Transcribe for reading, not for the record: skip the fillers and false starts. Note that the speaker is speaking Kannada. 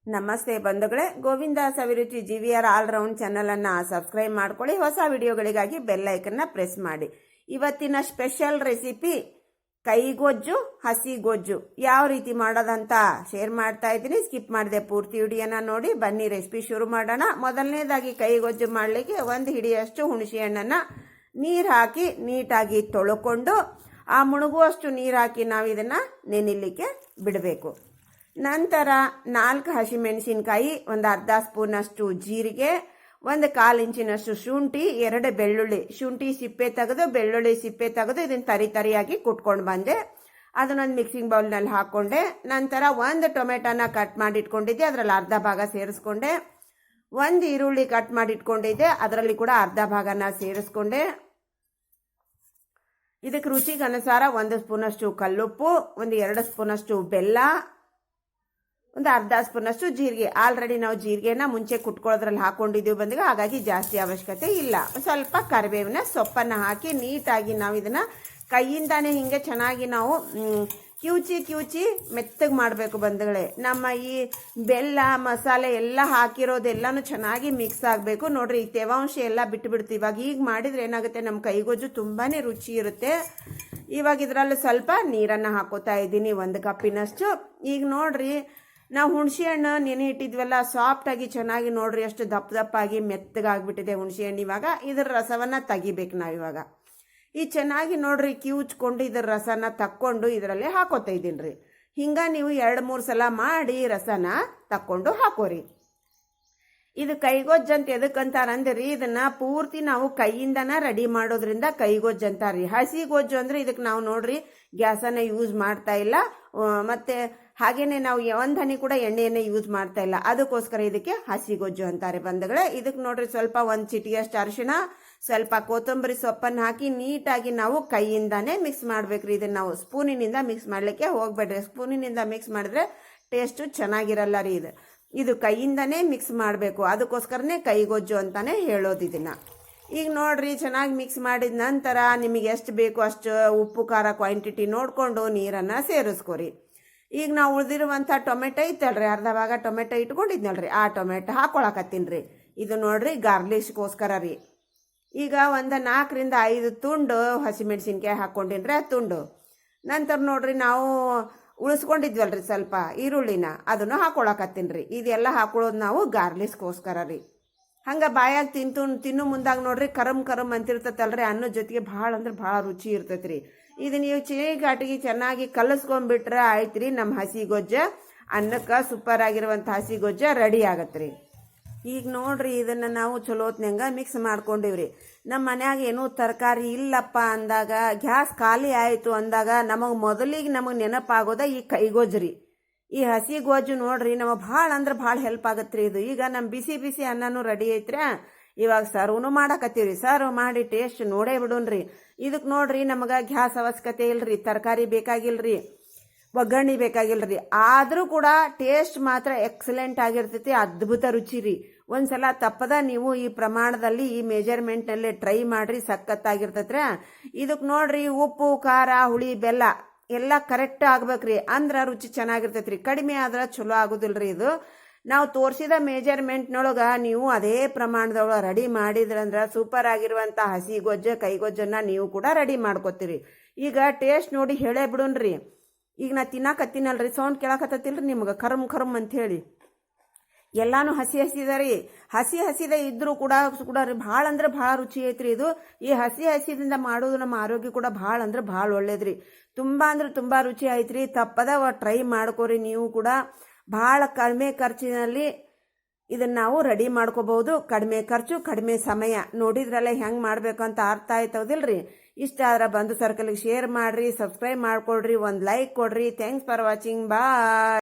ನಮಸ್ತೆ ಬಂಧುಗಳೇ, ಗೋವಿಂದ ಸವಿರುಚಿ GVR ಆಲ್ರೌಂಡ್ ಚಾನಲನ್ನು ಸಬ್ಸ್ಕ್ರೈಬ್ ಮಾಡ್ಕೊಳ್ಳಿ. ಹೊಸ ವಿಡಿಯೋಗಳಿಗಾಗಿ ಬೆಲ್ ಐಕನ್ನ ಪ್ರೆಸ್ ಮಾಡಿ. ಇವತ್ತಿನ ಸ್ಪೆಷಲ್ ರೆಸಿಪಿ ಕೈಗೊಜ್ಜು, ಹಸಿ ಗೊಜ್ಜು ಯಾವ ರೀತಿ ಮಾಡೋದಂತ ಶೇರ್ ಮಾಡ್ತಾ ಇದ್ದೀನಿ. ಸ್ಕಿಪ್ ಮಾಡಿದೆ ಪೂರ್ತಿ ವಿಡಿಯೋನ ನೋಡಿ. ಬನ್ನಿ ರೆಸಿಪಿ ಶುರು ಮಾಡೋಣ. ಮೊದಲನೇದಾಗಿ ಕೈಗೊಜ್ಜು ಮಾಡಲಿಕ್ಕೆ 1 ಹಿಡಿಯಷ್ಟು ಹುಣಸೆ ಹಣ್ಣನ್ನು ನೀರು ಹಾಕಿ ನೀಟಾಗಿ ತೊಳ್ಕೊಂಡು ಆ ಮುಳುಗುವಷ್ಟು ನೀರು ಹಾಕಿ ನಾವು ಇದನ್ನು ನೆನಿಲಿಕ್ಕೆ ಬಿಡಬೇಕು. ನಂತರ 4 ಹಸಿಮೆಣಸಿನಕಾಯಿ, ಒಂದು ಅರ್ಧ ಸ್ಪೂನಷ್ಟು ಜೀರಿಗೆ, 1/4 ಇಂಚಿನಷ್ಟು ಶುಂಠಿ, 2 ಬೆಳ್ಳುಳ್ಳಿ, ಶುಂಠಿ ಸಿಪ್ಪೆ ತೆಗೆದು ಬೆಳ್ಳುಳ್ಳಿ ಸಿಪ್ಪೆ ತೆಗೆದು ಇದನ್ನು ತರಿಯಾಗಿ ಕುಟ್ಕೊಂಡು ಬಂದೆ. ಅದನ್ನೊಂದು ಮಿಕ್ಸಿಂಗ್ ಬೌಲ್ನಲ್ಲಿ ಹಾಕ್ಕೊಂಡೆ. ನಂತರ 1 ಟೊಮೆಟೊನ ಕಟ್ ಮಾಡಿ ಇಟ್ಕೊಂಡಿದ್ದೆ, ಅದರಲ್ಲಿ ಅರ್ಧ ಭಾಗ ಸೇರಿಸ್ಕೊಂಡೆ. 1 ಈರುಳ್ಳಿ ಕಟ್ ಮಾಡಿ ಇಟ್ಕೊಂಡಿದ್ದೆ, ಅದರಲ್ಲಿ ಕೂಡ ಅರ್ಧ ಭಾಗನ ಸೇರಿಸ್ಕೊಂಡೆ. ಇದಕ್ಕೆ ರುಚಿಗೆ ಅನುಸಾರ 1 ಸ್ಪೂನಷ್ಟು ಕಲ್ಲುಪ್ಪು, 2 ಸ್ಪೂನಷ್ಟು ಬೆಲ್ಲ, ಒಂದು ಅರ್ಧ ಸ್ಪೂನಷ್ಟು ಜೀರಿಗೆ. ಆಲ್ರೆಡಿ ನಾವು ಜೀರಿಗೆನ ಮುಂಚೆ ಕುಟ್ಕೊಳ್ಳೋದ್ರಲ್ಲಿ ಹಾಕೊಂಡಿದ್ದೀವಿ ಬಂದಾಗ, ಹಾಗಾಗಿ ಜಾಸ್ತಿ ಅವಶ್ಯಕತೆ ಇಲ್ಲ. ಸ್ವಲ್ಪ ಕರಿಬೇವಿನ ಸೊಪ್ಪನ್ನು ಹಾಕಿ ನೀಟಾಗಿ ನಾವು ಇದನ್ನು ಕೈಯಿಂದಾನೇ ಹಿಂಗೆ ಚೆನ್ನಾಗಿ ನಾವು ಕಿವುಚಿ ಮೆತ್ತಗೆ ಮಾಡಬೇಕು ಬಂಧುಗಳೇ. ನಮ್ಮ ಈ ಬೆಲ್ಲ ಮಸಾಲೆ ಎಲ್ಲ ಹಾಕಿರೋದೆಲ್ಲನೂ ಚೆನ್ನಾಗಿ ಮಿಕ್ಸ್ ಆಗಬೇಕು. ನೋಡ್ರಿ, ಈ ತೇವಾಂಶ ಎಲ್ಲ ಬಿಟ್ಟು ಇವಾಗ ಈಗ ಮಾಡಿದ್ರೆ ಏನಾಗುತ್ತೆ, ನಮ್ಮ ಕೈಗೊಜ್ಜು ತುಂಬಾ ರುಚಿ ಇರುತ್ತೆ. ಇವಾಗ ಇದರಲ್ಲಿ ಸ್ವಲ್ಪ ನೀರನ್ನು ಹಾಕೋತಾ ಇದ್ದೀನಿ, 1 ಕಪ್ಪಿನಷ್ಟು. ಈಗ ನೋಡ್ರಿ, ನಾವು ಹುಣಸೆ ಹಣ್ಣು ನೆನೆ ಇಟ್ಟಿದ್ವಲ್ಲ, ಸಾಫ್ಟಾಗಿ ಚೆನ್ನಾಗಿ ನೋಡ್ರಿ ಎಷ್ಟು ದಪ್ಪಾಗಿ ಮೆತ್ತಗಾಗ್ಬಿಟ್ಟಿದೆ ಹುಣಸೆ ಹಣ್ಣು. ಇವಾಗ ಇದರ ರಸವನ್ನು ತೆಗಿಬೇಕು ನಾವಿವಾಗ. ಈ ಚೆನ್ನಾಗಿ ನೋಡ್ರಿ ಕಿವುಚ್ಕೊಂಡು ಇದರ ರಸನ ತಕ್ಕೊಂಡು ಇದರಲ್ಲಿ ಹಾಕೋತಾ ಇದ್ದೀನಿ ರೀ. ಹಿಂಗೆ ನೀವು 2-3 ಸಲ ಮಾಡಿ ರಸನ ತಕ್ಕೊಂಡು ಹಾಕೋರಿ. ಇದು ಕೈಗೊಜ್ಜು ಅಂತ ಎದಕ್ಕಂತಾರಂದ್ರಿ, ಇದನ್ನ ಪೂರ್ತಿ ನಾವು ಕೈಯಿಂದನ ರೆಡಿ ಮಾಡೋದ್ರಿಂದ ಕೈಗೊಜ್ಜು ಅಂತಾರ್ರಿ. ಹಸಿ ಗೊಜ್ಜು ಅಂದ್ರೆ ಇದಕ್ಕೆ ನಾವು ನೋಡ್ರಿ ಗ್ಯಾಸನ್ನ ಯೂಸ್ ಮಾಡ್ತಾ ಇಲ್ಲ, ಮತ್ತೆ ಹಾಗೇನೆ ನಾವು 1 ಹನಿ ಕೂಡ ಎಣ್ಣೆಯನ್ನ ಯೂಸ್ ಮಾಡ್ತಾ ಇಲ್ಲ. ಅದಕ್ಕೋಸ್ಕರ ಇದಕ್ಕೆ ಹಸಿ ಗೊಜ್ಜು ಅಂತಾರೆ ಬಂಧುಗಳೇ. ಇದಕ್ಕೆ ನೋಡ್ರಿ ಸ್ವಲ್ಪ 1 ಚಿಟಿಗೆಯಷ್ಟು ಅರಿಶಿಣ, ಸ್ವಲ್ಪ ಕೊತ್ತಂಬರಿ ಸೊಪ್ಪನ್ನು ಹಾಕಿ ನೀಟಾಗಿ ನಾವು ಕೈಯಿಂದಾನೇ ಮಿಕ್ಸ್ ಮಾಡ್ಬೇಕ್ರಿ. ಇದನ್ನ ನಾವು ಸ್ಪೂನಿನಿಂದ ಮಿಕ್ಸ್ ಮಾಡ್ಲಿಕ್ಕೆ ಹೋಗ್ಬೇಡ್ರಿ. ಸ್ಪೂನಿನಿಂದ ಮಿಕ್ಸ್ ಮಾಡಿದ್ರೆ ಟೇಸ್ಟ್ ಚೆನ್ನಾಗಿರಲ್ಲ ರೀ. ಇದು ಕೈಯಿಂದಾನೇ ಮಿಕ್ಸ್ ಮಾಡಬೇಕು. ಅದಕ್ಕೋಸ್ಕರನೇ ಕೈಗೊಜ್ಜು ಅಂತಾನೆ ಹೇಳೋದು ಇದನ್ನ. ಈಗ ನೋಡ್ರಿ ಚೆನ್ನಾಗಿ ಮಿಕ್ಸ್ ಮಾಡಿದ ನಂತರ ನಿಮಗೆ ಎಷ್ಟು ಬೇಕು ಅಷ್ಟು ಉಪ್ಪು ಖಾರ ಕ್ವಾಂಟಿಟಿ ನೋಡಿಕೊಂಡು ನೀರನ್ನು ಸೇರಿಸ್ಕೊರಿ. ಈಗ ನಾವು ಉಳಿದಿರುವಂಥ ಟೊಮೆಟೊ ಇತ್ತಲ್ರಿ, ಅರ್ಧ ಭಾಗ ಟೊಮೆಟೊ ಇಟ್ಕೊಂಡಿದ್ನಲ್ರಿ, ಆ ಟೊಮೆಟೊ ಹಾಕೊಳಕತ್ತೀನಿ ರೀ. ಇದು ನೋಡ್ರಿ ಗಾರ್ಲಿಷ್ಗೋಸ್ಕರ ರೀ. ಈಗ 4-5 ತುಂಡು ಹಸಿಮೆಣಸಿನ್ಕಾಯಿ ಹಾಕ್ಕೊಂಡಿನ್ರಿ, ಆ ತುಂಡು. ನಂತರ ನೋಡ್ರಿ ನಾವು ಉಳಿಸ್ಕೊಂಡಿದ್ವಲ್ರಿ ಸ್ವಲ್ಪ ಈರುಳ್ಳಿನ, ಅದನ್ನು ಹಾಕೊಳಕತ್ತೀನಿ ರೀ. ಇದೆಲ್ಲ ಹಾಕೊಳ್ಳೋದು ನಾವು ಗಾರ್ಲಿಷ್ಗೋಸ್ಕರ ರೀ. ಹಂಗೆ ಬಾಯಾಗಿ ತಿನ್ನು ಮುಂದಾಗ ನೋಡ್ರಿ ಕರಮ್ ಅಂತಿರ್ತೈತಲ್ರಿ, ಅನ್ನೋ ಜೊತೆಗೆ ಭಾಳ ಅಂದ್ರೆ ಭಾಳ ರುಚಿ ಇರ್ತೈತಿ ರೀ. ಇದು ನೀವು ಗಾಟಿಗೆ ಚೆನ್ನಾಗಿ ಕಲಸ್ಕೊಂಡ್ಬಿಟ್ರೆ ಆಯ್ತು ರೀ, ನಮ್ಮ ಹಸಿ ಗೊಜ್ಜ ಅನ್ನಕ್ಕೆ ಸೂಪರ್ ಆಗಿರುವಂಥ ಹಸಿ ಗೊಜ್ಜ ರೆಡಿ ಆಗತ್ತೆ ರೀ. ಈಗ ನೋಡ್ರಿ ಇದನ್ನು ನಾವು ಚಲೋತ್ನಂಗ ಮಿಕ್ಸ್ ಮಾಡ್ಕೊಂಡಿವ್ರಿ. ನಮ್ಮ ಮನ್ಯಾಗ ಏನೂ ತರಕಾರಿ ಇಲ್ಲಪ್ಪ ಅಂದಾಗ, ಗ್ಯಾಸ್ ಖಾಲಿ ಆಯಿತು ಅಂದಾಗ ಮೊದಲಿಗೆ ನಮಗೆ ನೆನಪಾಗೋದ ಈ ಕೈಗೊಜ್ಜು. ಈ ಹಸಿ ಗೊಜ್ಜು ನೋಡ್ರಿ ನಮಗೆ ಭಾಳ ಅಂದ್ರೆ ಭಾಳ ಹೆಲ್ಪ್ ಆಗತ್ತೆ ರೀ ಇದು. ಈಗ ನಮ್ಮ ಬಿಸಿ ಅನ್ನನೂ ರೆಡಿ ಐತ್ರಿ. ಇವಾಗ ಸರ್ವ್ನು ಮಾಡಕತ್ತೀವಿ. ಸರ್ವ್ ಮಾಡಿ ಟೇಸ್ಟ್ ನೋಡೇ ಬಿಡೋಣ್ರಿ. ಇದಕ್ಕೆ ನೋಡ್ರಿ ನಮಗೆ ಗ್ಯಾಸ್ ಅವಶ್ಯಕತೆ ಇಲ್ರಿ, ತರಕಾರಿ ಬೇಕಾಗಿಲ್ರಿ, ಒಗ್ಗರಣೆ ಬೇಕಾಗಿಲ್ರಿ. ಆದರೂ ಕೂಡ ಟೇಸ್ಟ್ ಮಾತ್ರ ಎಕ್ಸಲೆಂಟ್ ಆಗಿರ್ತೈತಿ, ಅದ್ಭುತ ರುಚಿ ರೀ. ಒಂದ್ಸಲ ತಪ್ಪದ ನೀವು ಈ ಪ್ರಮಾಣದಲ್ಲಿ ಈ ಮೆಜರ್ಮೆಂಟ್ನಲ್ಲಿ ಟ್ರೈ ಮಾಡ್ರಿ, ಸಖತ್ತಾಗಿರ್ತೈತ್ರಿ. ಇದಕ್ಕೆ ನೋಡ್ರಿ ಉಪ್ಪು ಖಾರ ಹುಳಿ ಬೆಲ್ಲ ಎಲ್ಲ ಕರೆಕ್ಟ್ ಆಗ್ಬೇಕ್ರಿ, ಅಂದ್ರೆ ರುಚಿ ಚೆನ್ನಾಗಿರ್ತೈತ್ರಿ. ಕಡಿಮೆ ಆದ್ರೆ ಚಲೋ ಆಗೋದಿಲ್ರಿ. ಇದು ನಾವು ತೋರಿಸಿದ ಮೆಜರ್ಮೆಂಟ್ನೊಳಗೆ ನೀವು ಅದೇ ಪ್ರಮಾಣದೊಳಗೆ ರೆಡಿ ಮಾಡಿದ್ರಂದ್ರೆ ಸೂಪರ್ ಆಗಿರುವಂಥ ಹಸಿ ಗೊಜ್ಜು ಕೈಗೊಜ್ಜನ್ನು ನೀವು ಕೂಡ ರೆಡಿ ಮಾಡ್ಕೊತೀರಿ. ಈಗ ಟೇಸ್ಟ್ ನೋಡಿ ಹೇಳೇ ಬಿಡೋಣ್ರಿ. ಈಗ ನಾ ತಿನ್ನಾಕತ್ತೀನಲ್ರಿ, ಸೌಂಡ್ ಕೇಳಕತ್ತಿಲ್ರಿ ನಿಮ್ಗೆ ಕರಮ್ ಅಂತ ಹೇಳಿ. ಎಲ್ಲಾನು ಹಸಿದ ರೀ. ಹಸಿದ ಇದ್ರೂ ಕೂಡ ರೀ ಭಾಳ ಅಂದ್ರೆ ಭಾಳ ರುಚಿ ಐತ್ರಿ ಇದು. ಈ ಹಸಿದಿಂದ ಮಾಡೋದು ನಮ್ಮ ಆರೋಗ್ಯ ಕೂಡ ಭಾಳ ಅಂದ್ರೆ ಭಾಳ ಒಳ್ಳೇದ್ರಿ. ತುಂಬಾ ಅಂದ್ರೆ ತುಂಬಾ ರುಚಿ ಐತ್ರಿ. ತಪ್ಪದ ಟ್ರೈ ಮಾಡ್ಕೋರಿ ನೀವು ಕೂಡ. ಭಾಳ ಕಡಿಮೆ ಖರ್ಚಿನಲ್ಲಿ ಇದನ್ನ ನಾವು ರೆಡಿ ಮಾಡ್ಕೋಬಹುದು. ಕಡಿಮೆ ಖರ್ಚು ಕಡಿಮೆ ಸಮಯ. ನೋಡಿದ್ರಲ್ಲ ಹೆಂಗೆ ಮಾಡ್ಬೇಕು ಅಂತ ಅರ್ಥ ಆಯ್ತದಿಲ್ರಿ. ಇಷ್ಟ ಆದ್ರೆ ಬಂಧು ಸರ್ಕಲ್ಗೆ ಶೇರ್ ಮಾಡ್ರಿ, ಸಬ್ಸ್ಕ್ರೈಬ್ ಮಾಡ್ಕೊಡ್ರಿ, 1 ಲೈಕ್ ಕೊಡ್ರಿ. Thanks for watching. ಬಾಯ್.